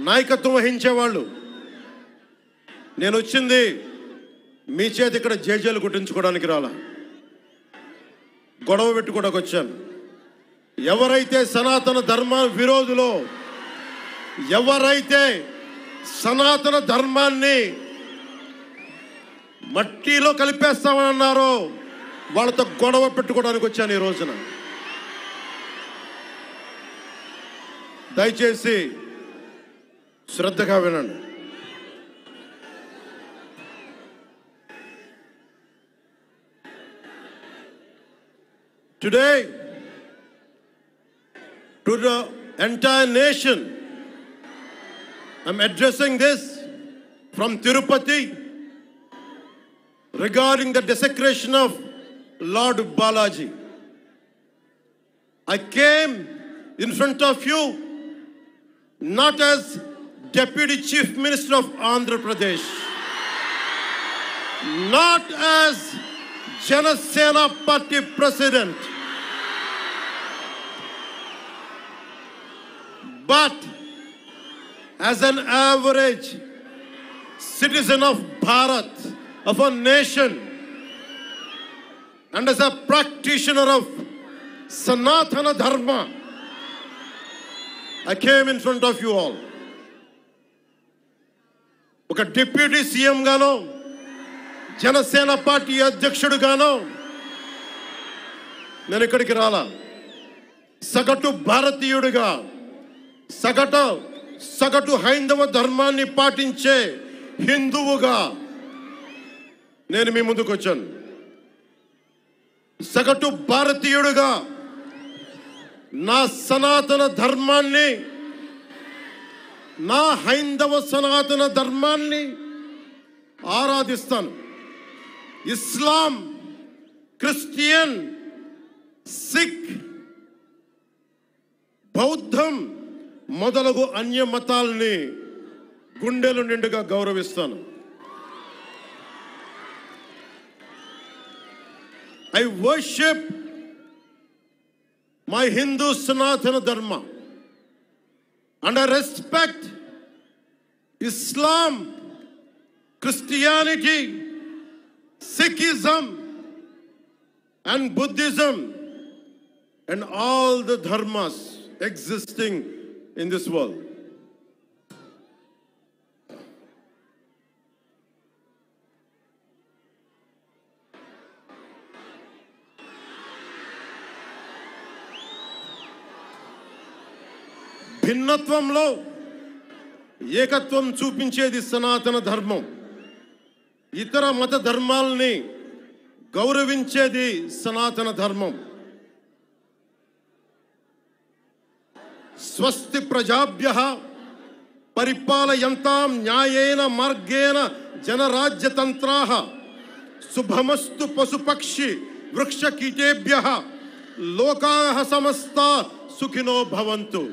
నాయకత్వం వహించేవాళ్ళు. నేను వచ్చింది మీ చేతి ఇక్కడ జేజేలు కొట్టించుకోవడానికి రాలా, గొడవ పెట్టుకోవడానికి వచ్చాను. ఎవరైతే సనాతన ధర్మ విరోధులో, ఎవరైతే సనాతన ధర్మాన్ని మట్టిలో కలిపేస్తామని అన్నారో వాళ్ళతో గొడవ పెట్టుకోవడానికి వచ్చాను ఈ రోజున. దయచేసి శ్రద్ధగా వినండి. Today, to the entire nation, I'm addressing this from Tirupati regarding the desecration of Lord Balaji. I came in front of you not as Deputy Chief Minister of Andhra Pradesh, not as Janasena Party President, but as an average citizen of Bharat, of a nation, and as a practitioner of Sanatana Dharma, I came in front of you all. ఒక deputy CM గానో, Janasena party అధ్యక్షుడుగానో నేను ఇక్కడికి రాలా. సగటు భారతీయుడిగా, సగటు హైందవ ధర్మాన్ని పాటించే హిందువుగా నేను మీ ముందుకు వచ్చాను. సగటు భారతీయుడిగా నా సనాతన ధర్మాన్ని, నా హైందవ సనాతన ధర్మాన్ని ఆరాధిస్తాను. ఇస్లాం, క్రిస్టియన్, సిక్, బౌద్ధం మొదలగు అన్య మతాల్ని గుండెలు నిండుగా గౌరవిస్తాను. I worship my Hindu Sanatana Dharma and I respect Islam, Christianity, Sikhism and Buddhism and all the dharmas existing in this world. భిన్నత్వంలో ఏకత్వం చూపించేది సనాతన ధర్మం. ఇతర మత ధర్మాలని గౌరవించేది సనాతన ధర్మం. స్వస్తి ప్రజాభ్యః పరిపాలయంతాం న్యాయేన మార్గేణ జనరాజ్యతంత్రాః శుభమస్తు పశుపక్షి వృక్షకీటేభ్యః లోకాః సమస్తా సుఖినో భవంతు.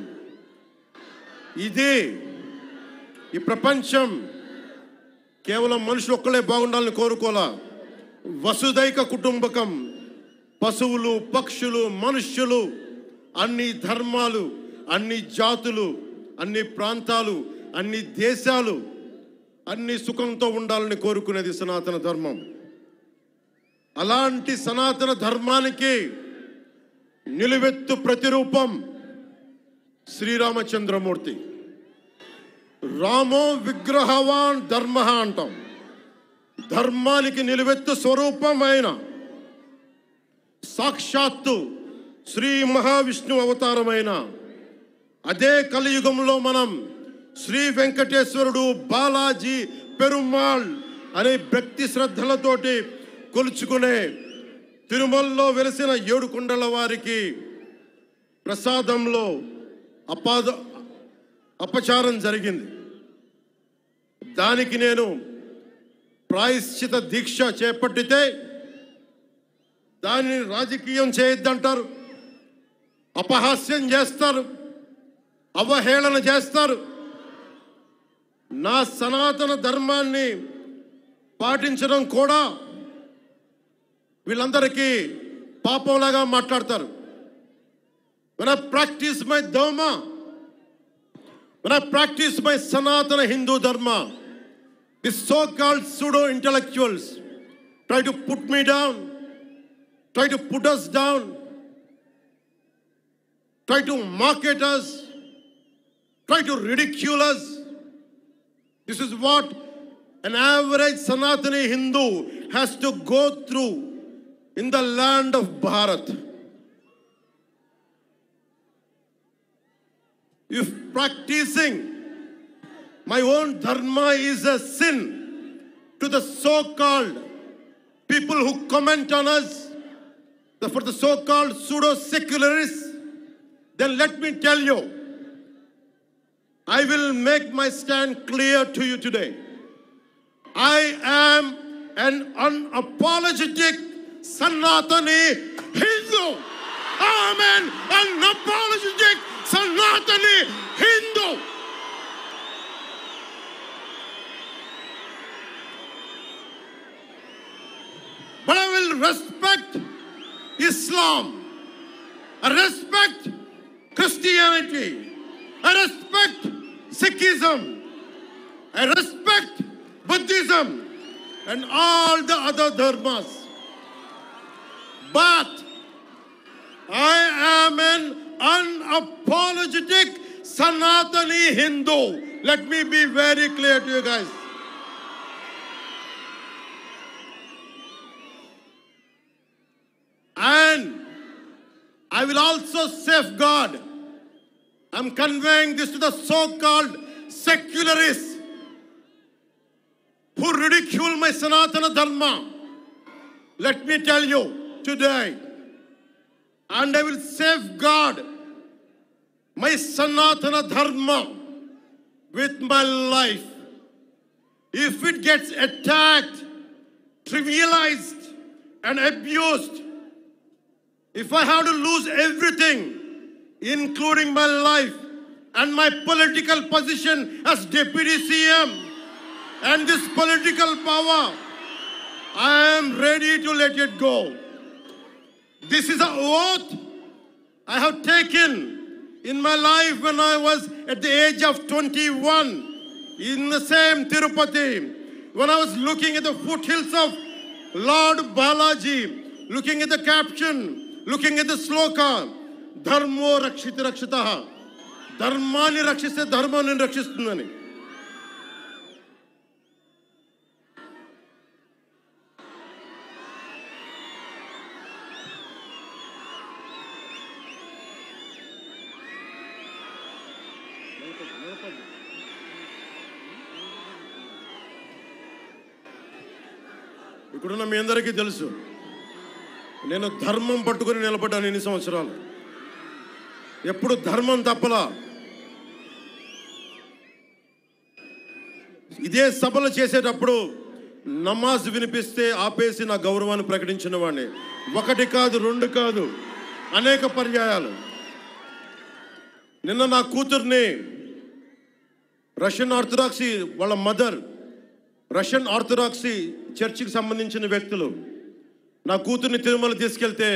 ఇది ఈ ప్రపంచం కేవలం మనుషులు ఒక్కలే బాగుండాలని కోరుకోలా. వసుదైక కుటుంబకం, పశువులు, పక్షులు, మనుష్యులు, అన్ని ధర్మాలు, అన్ని జాతులు, అన్ని ప్రాంతాలు, అన్ని దేశాలు అన్ని సుఖంతో ఉండాలని కోరుకునేది సనాతన ధర్మం. అలాంటి సనాతన ధర్మానికి నిలువెత్తు ప్రతిరూపం శ్రీరామచంద్రమూర్తి. రామో విగ్రహవాన్ ధర్మ అంటాం. ధర్మానికి నిలువెత్తు స్వరూపమైన సాక్షాత్తు శ్రీ మహావిష్ణు అవతారమైన అదే కలియుగంలో మనం శ్రీ వెంకటేశ్వరుడు, బాలాజీ, పెరుమాళ్ అనే భక్తి శ్రద్ధలతోటి కొలుచుకునే తిరుమలలో వెలిసిన 7 కొండల వారికి ప్రసాదంలో అపచారం జరిగింది. దానికి నేను ప్రాయశ్చిత దీక్ష చేపట్టితే దానిని రాజకీయం చేయొద్దంటారు, అపహాస్యం చేస్తారు, అవహేళన చేస్తారు. నా సనాతన ధర్మాన్ని పాటించడం కూడా వీళ్ళందరికీ పాపంలాగా మాట్లాడతారు. When I practice my dharma, when I practice my Sanatana Hindu Dharma, these so-called pseudo-intellectuals try to put me down, try to put us down, try to market us, try to ridicule us. This is what an average Sanatani Hindu has to go through in the land of Bharat. If practicing my own dharma is a sin to the so-called people who comment on us, for the so-called pseudo-secularists, then let me tell you, I will make my stand clear to you today. I am an unapologetic Sanatani Hindu. I am an unapologetic Sanatani Hindu. But I will respect Islam. I respect Christianity. I respect Sikhism. I respect Buddhism and all the other dharmas. But I am an unapologetic Sanatani Hindu. Let me be very clear to you guys. And I will also safeguard. I'm conveying this to the so-called secularists who ridicule my Sanatana Dharma. Let me tell you today, and I will safeguard my Sanatana Dharma with my life. If it gets attacked, trivialized, and abused, if I have to lose everything, including my life and my political position as Deputy CM and this political power, I am ready to let it go. This is an oath I have taken in my life when I was at the age of 21 in the same Tirupati, when I was looking at the foothills of Lord Balaji, looking at the caption, looking at the sloka, Dharmo Rakshita Rakshitaha, Dharmani Rakshiste Dharmani Rakshistundani. ఇక్కడున్న మీ అందరికీ తెలుసు, నేను ధర్మం పట్టుకొని నిలబడ్డాను ఎన్ని సంవత్సరాలు. ఎప్పుడు ధర్మం తప్పలా. ఇదే సభలు చేసేటప్పుడు నమాజ్ వినిపిస్తే ఆపేసి నా గౌరవాన్ని ప్రకటించిన వాడిని. ఒకటి కాదు, రెండు కాదు, అనేక పర్యాయాలు. నిన్న నా కూతుర్ని రష్యన్ ఆర్థడాక్సీ వాళ్ళ మదర్, రష్యన్ ఆర్థడాక్సీ చర్చికి సంబంధించిన వ్యక్తులు నా కూతుర్ని తిరుమల తీసుకెళ్తే,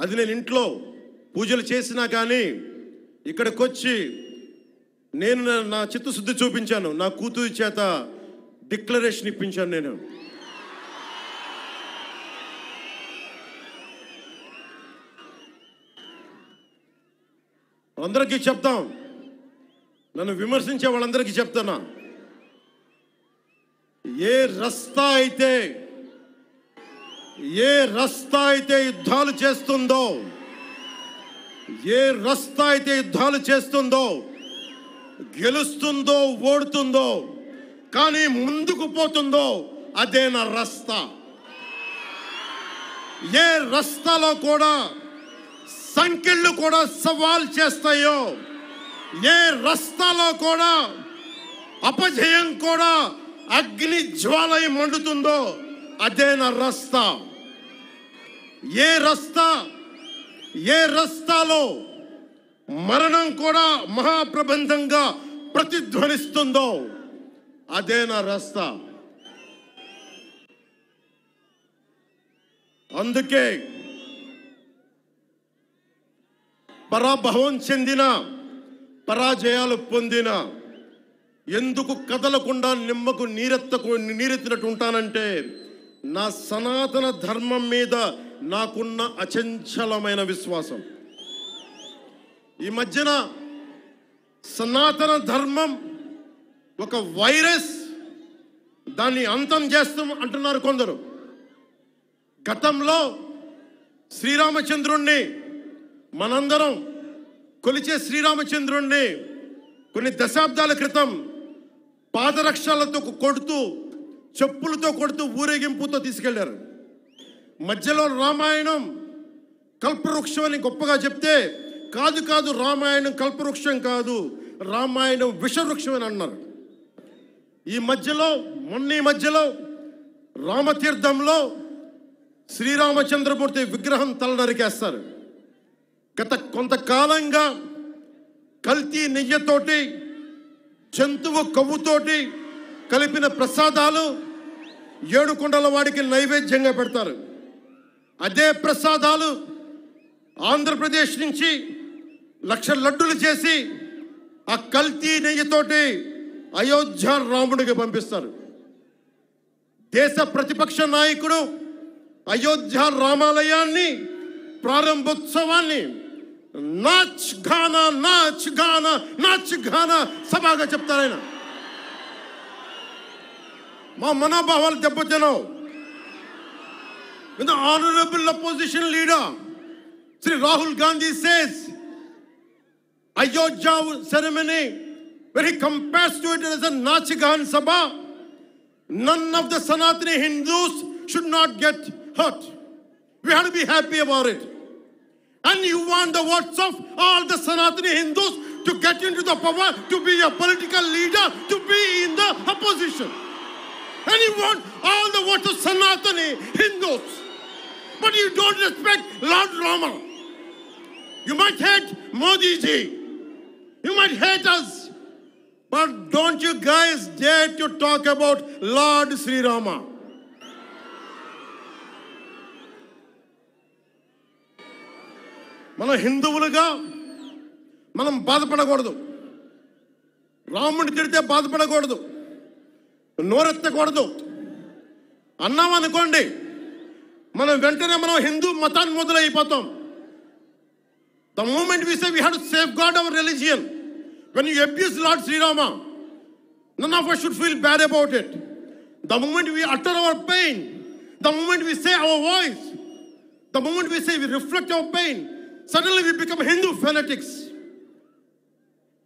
అది నేను ఇంట్లో పూజలు చేసినా కానీ ఇక్కడికి వచ్చి నేను నా చిత్తశుద్ధి చూపించాను. నా కూతురి చేత డిక్లరేషన్ ఇప్పించాను. నేను అందరికీ చెప్తాం, నన్ను విమర్శించే వాళ్ళందరికీ చెప్తానా, ఏ రస్తా అయితే యుద్ధాలు చేస్తుందో, ఏ రస్తా అయితే యుద్ధాలు చేస్తుందో, గెలుస్తుందో ఓడుతుందో, కానీ ముందుకు పోతుందో, అదే నా రస్తా. ఏ రస్తాలో కూడా సంఖ్యలు కూడా సవాల్ చేస్తాయో, ఏ రస్తాలో కూడా అపజయం కూడా అగ్ని జ్వాలై మండుతుందో, అదే నా రస్తా. ఏ రస్తాలో మరణం కూడా మహాప్రబంధంగా ప్రతిధ్వనిస్తుందో, అదే నా రస్తా. అందుకే పరాభవం చెందిన పరాజయాలు పొందిన ఎందుకు కదలకుండా నిమ్మకు నీరెత్తినట్టు ఉంటానంటే నా సనాతన ధర్మం మీద నాకున్న అచంచలమైన విశ్వాసం. ఈ మధ్యన సనాతన ధర్మం ఒక వైరస్, దాన్ని అంతం చేస్తాం అంటున్నారు కొందరు. గతంలో శ్రీరామచంద్రుణ్ణి మనందరం కొలిచే శ్రీరామచంద్రుణ్ణి కొన్ని దశాబ్దాల క్రితం పాదరక్షలతో కొడుతూ, చెప్పులతో కొడుతూ, ఊరేగింపుతో తీసుకెళ్లారు. మధ్యలో రామాయణం కల్పవృక్షం అని గొప్పగా చెప్తే, కాదు రామాయణం కల్పవృక్షం కాదు, రామాయణం విషవృక్షం అని అన్నారు. ఈ మధ్యలో రామతీర్థంలో శ్రీరామచంద్రమూర్తి విగ్రహం తల నరికేస్తారు. గత కొంతకాలంగా కల్తీ నెయ్యితోటి, జంతువు కొవ్వుతోటి కలిపిన ప్రసాదాలు ఏడుకొండల వాడికి నైవేద్యంగా పెడతారు. అదే ప్రసాదాలు ఆంధ్రప్రదేశ్ నుంచి 1,00,000 లడ్డులు చేసి ఆ కల్తీ నెయ్యితోటి అయోధ్య రాముడికి పంపిస్తారు. దేశ ప్రతిపక్ష నాయకుడు అయోధ్య రామాలయాన్ని ప్రారంభోత్సవాన్ని నాచ్ గానా సభగా చెప్తారాయన. మా మనోభావాలు దెబ్బతినవు. When the honorable opposition leader Sri Rahul Gandhi says Ayodhya ceremony, when he compares to it as a Nachigan Sabha, none of the Sanatani Hindus should not get hurt. We have to be happy about it. And you want the votes of all the Sanatani Hindus to get into the power, to be a political leader, to be in the opposition. And you want all the votes of Sanatani Hindus. But you don't respect Lord Rama. You might hate Modi ji. You might hate us. But don't you guys dare to talk about Lord Sri Rama. మన హిందువులుగా మనం బాధపడకూడదు. రాముడిని తిడితే బాధపడకూడదు, నోరెత్తకూడదు. అన్నామనుకోండి, మనం వెంటనే హిందూ మతాన్ని మొదలైపోతాం. The moment we say we have to safeguard our religion, when you abuse Lord Sri Rama, none of us should feel bad about it. The moment we utter our pain, the moment we say our voice, the moment we say we reflect our pain, suddenly we become Hindu fanatics.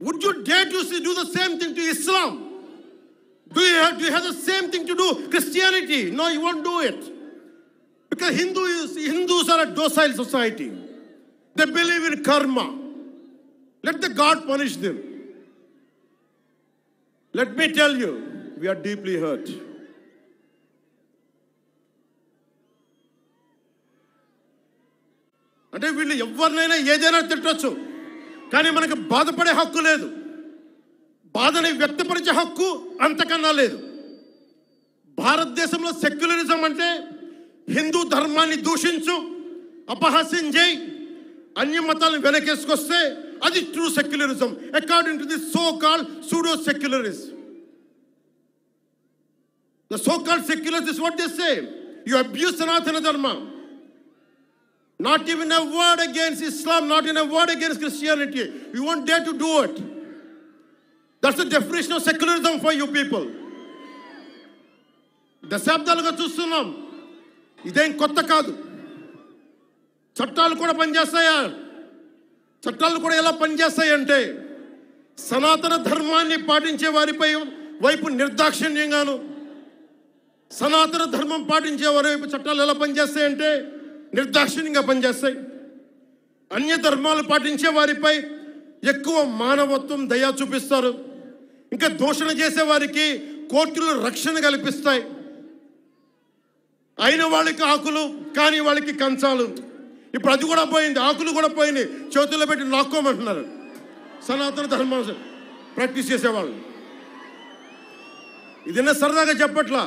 Would you dare to do the same thing to Islam? Do you have the same thing to do Christianity? No, you won't do it. Because Hindus are a docile society. They believe in karma. Let the God punish them. Let me tell you, we are deeply hurt. అంటే వీళ్ళు ఎవరినైనా ఏదైనా తిట్టచ్చు, కానీ మనకు బాధపడే హక్కు లేదు. బాధని వ్యక్తపరిచే హక్కు అంతకన్నా లేదు. భారతదేశంలో సెక్యులరిజం అంటే హిందూ ధర్మాన్ని దూషించు, అపహాస్యం చేయి, అన్య మతాలను వెనకేసుకొస్తే అది true secularism. According to the so called pseudo secularist. The so called secularists is what they say. You abuse Sanatana Dharma. Not even a word against Islam, not even a word against Christianity. You won't dare to do it. That's the definition of secularism for you people. దశాబ్దాలుగా చూస్తున్నాం, ఇదేం కొత్త కాదు. చట్టాలు కూడా పనిచేస్తాయా? చట్టాలు కూడా ఎలా పనిచేస్తాయంటే సనాతన ధర్మాన్ని పాటించే వారిపై వైపు నిర్దాక్షిణ్యంగాను, సనాతన ధర్మం పాటించే వారి వైపు చట్టాలు ఎలా పనిచేస్తాయంటే నిర్దాక్షిణ్యంగా పనిచేస్తాయి. అన్య ధర్మాలు పాటించే వారిపై ఎక్కువ మానవత్వం, దయ చూపిస్తారు. ఇంకా దూషణ చేసే వారికి కోర్టులు రక్షణ కల్పిస్తాయి. అయిన వాళ్ళకి ఆకులు, కాని వాళ్ళకి కంచాలు. ఇప్పుడు అది కూడా పోయింది, ఆకులు కూడా పోయింది, చేతుల్లో పెట్టి నాక్కోమంటున్నారు సనాతన ధర్మం ప్రాక్టీస్ చేసేవాళ్ళు. ఇదన్నా సరదాగా చెప్పట్లా.